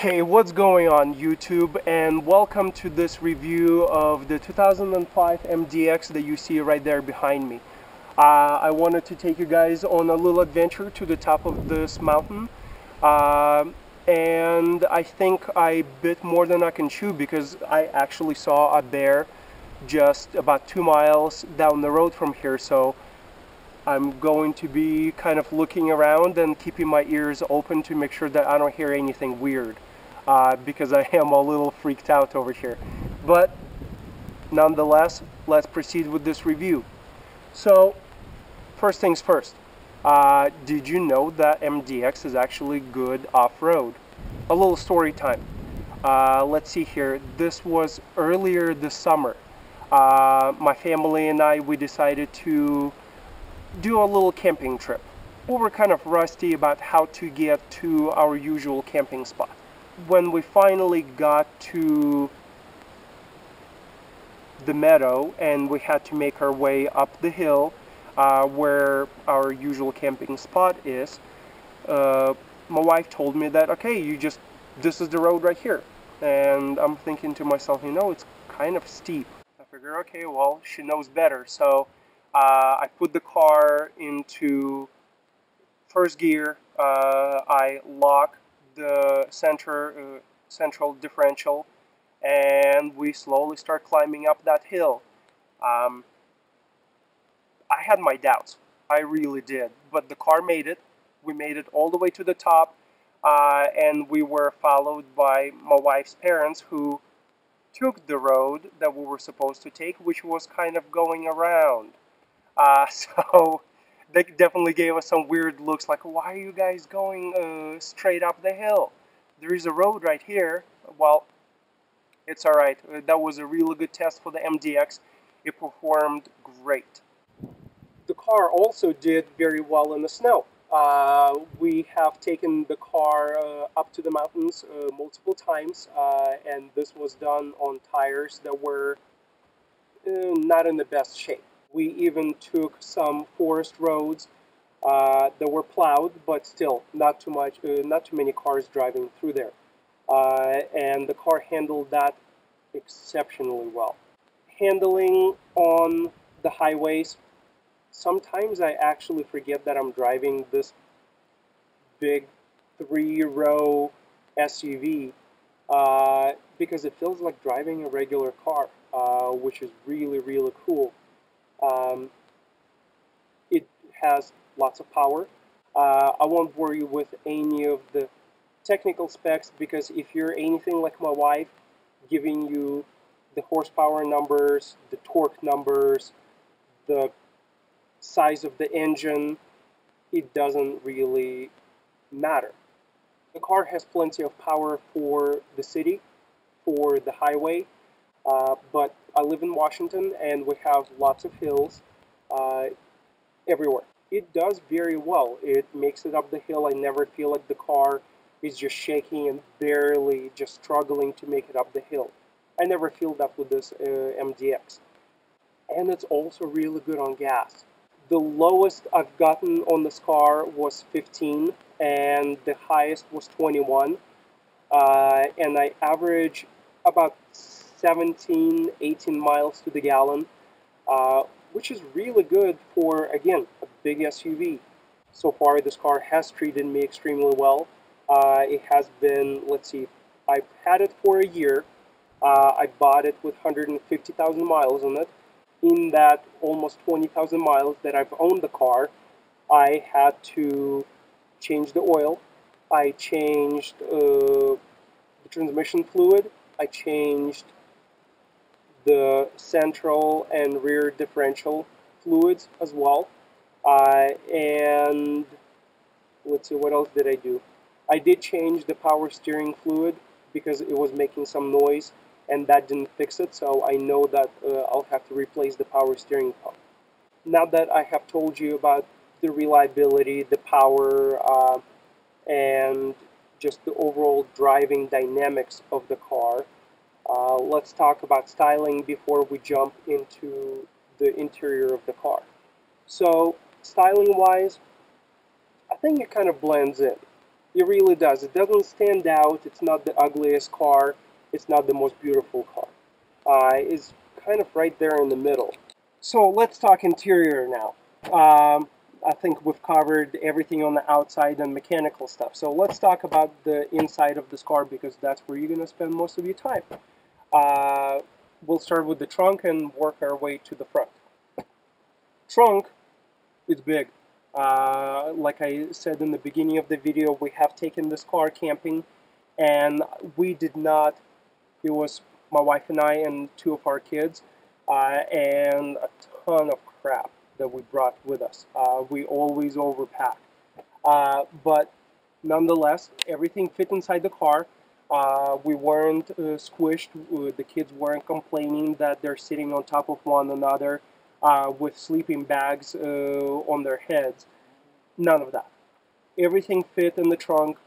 Hey, what's going on YouTube, and welcome to this review of the 2005 MDX that you see right there behind me. I wanted to take you guys on a little adventure to the top of this mountain, and I think I bit more than I can chew because I actually saw a bear just about 2 miles down the road from here. So I'm going to be kind of looking around and keeping my ears open to make sure that I don't hear anything weird, because I am a little freaked out over here. But nonetheless, let's proceed with this review. So first things first, did you know that MDX is actually good off-road? A little story time. Let's see here. This was earlier this summer. My family and we decided to do a little camping trip. We were kind of rusty about how to get to our usual camping spot. When we finally got to the meadow and we had to make our way up the hill where our usual camping spot is, my wife told me that, okay, this is the road right here. And I'm thinking to myself, you know, it's kind of steep. I figure, okay, well, she knows better. So I put the car into first gear. I lock the central differential, and we slowly start climbing up that hill. I had my doubts. I really did. But the car made it. We made it all the way to the top, and we were followed by my wife's parents, who took the road that we were supposed to take, which was kind of going around. So they definitely gave us some weird looks, like, why are you guys going straight up the hill? There is a road right here. Well, it's alright. That was a really good test for the MDX. It performed great. The car also did very well in the snow. We have taken the car up to the mountains multiple times, and this was done on tires that were not in the best shape. We even took some forest roads that were plowed, but still not too many cars driving through there. And the car handled that exceptionally well. Handling on the highways, sometimes I actually forget that I'm driving this big 3-row SUV because it feels like driving a regular car, which is really, really cool. It has lots of power. I won't bore you with any of the technical specs, because if you're anything like my wife, giving you the horsepower numbers, the torque numbers, the size of the engine, it doesn't really matter. The car has plenty of power for the city, for the highway, but I live in Washington and we have lots of hills everywhere. It does very well. It makes it up the hill. I never feel like the car is just shaking and barely just struggling to make it up the hill. I never feel that with this MDX. And it's also really good on gas. The lowest I've gotten on this car was 15, and the highest was 21. And I average about 17, 18 miles to the gallon, which is really good for, again, a big SUV. So far, this car has treated me extremely well. It has been, let's see, I've had it for a year. I bought it with 150,000 miles on it. In that almost 20,000 miles that I've owned the car, I had to change the oil. I changed the transmission fluid. I changed the central and rear differential fluids as well. And let's see, what else did I do? I did change the power steering fluid because it was making some noise, and that didn't fix it, so I know that I'll have to replace the power steering pump. Now that I have told you about the reliability, the power, and just the overall driving dynamics of the car, let's talk about styling before we jump into the interior of the car. So, styling-wise, I think it kind of blends in. It really does. It doesn't stand out. It's not the ugliest car. It's not the most beautiful car. It's kind of right there in the middle. So let's talk interior now. I think we've covered everything on the outside and mechanical stuff. So let's talk about the inside of this car, because that's where you're going to spend most of your time. We'll start with the trunk and work our way to the front. Trunk is big. Like I said in the beginning of the video, we have taken this car camping, and we did not, it was my wife and I and two of our kids, and a ton of crap that we brought with us. We always overpack. But nonetheless, everything fit inside the car. We weren't squished. The kids weren't complaining that they're sitting on top of one another with sleeping bags on their heads. None of that. Everything fit in the trunk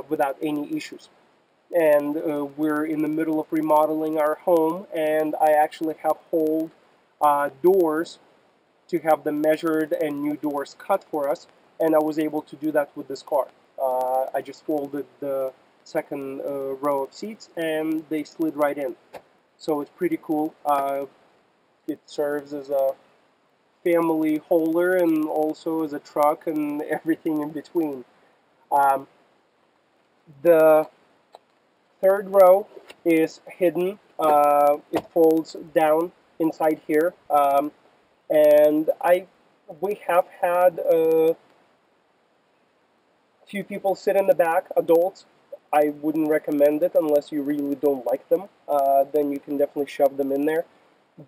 without any issues. And we're in the middle of remodeling our home, and I actually have whole doors to have them measured and new doors cut for us, and I was able to do that with this car. I just folded the second row of seats and they slid right in. So it's pretty cool. It serves as a family holder and also as a truck and everything in between. The third row is hidden. It folds down inside here, and we have had a few people sit in the back, adults. I wouldn't recommend it unless you really don't like them. Then you can definitely shove them in there.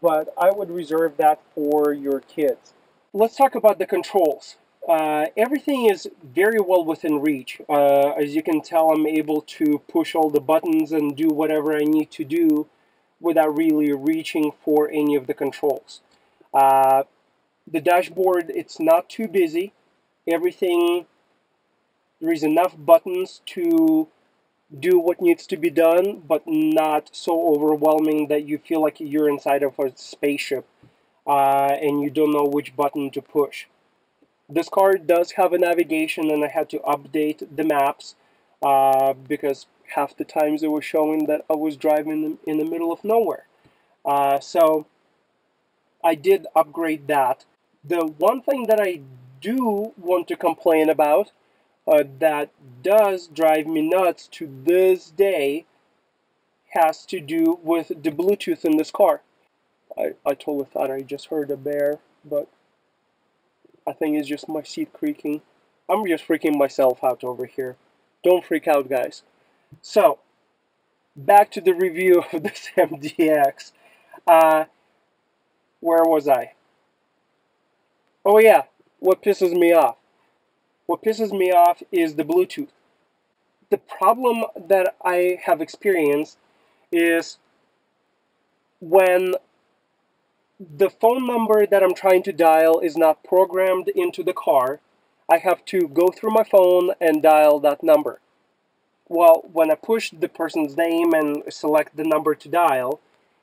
But I would reserve that for your kids. Let's talk about the controls. Everything is very well within reach. As you can tell, I'm able to push all the buttons and do whatever I need to do without really reaching for any of the controls. The dashboard, it's not too busy. Everything, there is enough buttons to do what needs to be done, but not so overwhelming that you feel like you're inside of a spaceship and you don't know which button to push. This car does have a navigation, and I had to update the maps because half the times it was showing that I was driving in the middle of nowhere. So I did upgrade that. The one thing that I do want to complain about that does drive me nuts to this day has to do with the Bluetooth in this car. I totally thought I just heard a bear, but I think it's just my seat creaking. I'm just freaking myself out over here. Don't freak out, guys. So, back to the review of this MDX. Where was I? Oh yeah, what pisses me off? What pisses me off is the Bluetooth. The problem that I have experienced is when the phone number that I'm trying to dial is not programmed into the car, I have to go through my phone and dial that number. Well, when I push the person's name and select the number to dial,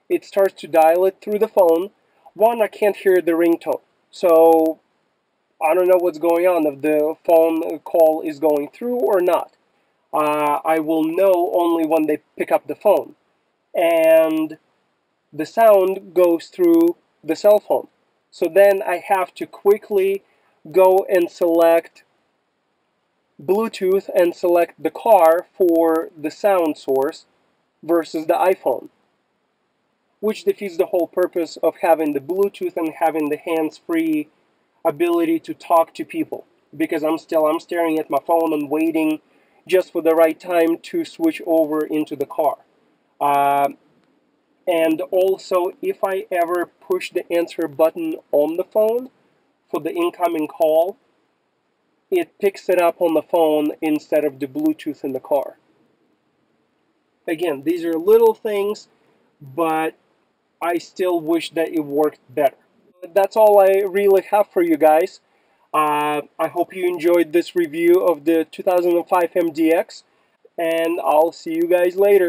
it starts to dial it through the phone. One, I can't hear the ringtone, so I don't know what's going on, if the phone call is going through or not. I will know only when they pick up the phone. And the sound goes through the cell phone. So then I have to quickly go and select Bluetooth and select the car for the sound source versus the iPhone, which defeats the whole purpose of having the Bluetooth and having the hands-free ability to talk to people, because I'm staring at my phone and waiting just for the right time to switch over into the car. And also, if I ever push the answer button on the phone for the incoming call, it picks it up on the phone instead of the Bluetooth in the car. Again, these are little things, but I still wish that it worked better. That's all I really have for you guys. I hope you enjoyed this review of the 2005 MDX, and I'll see you guys later.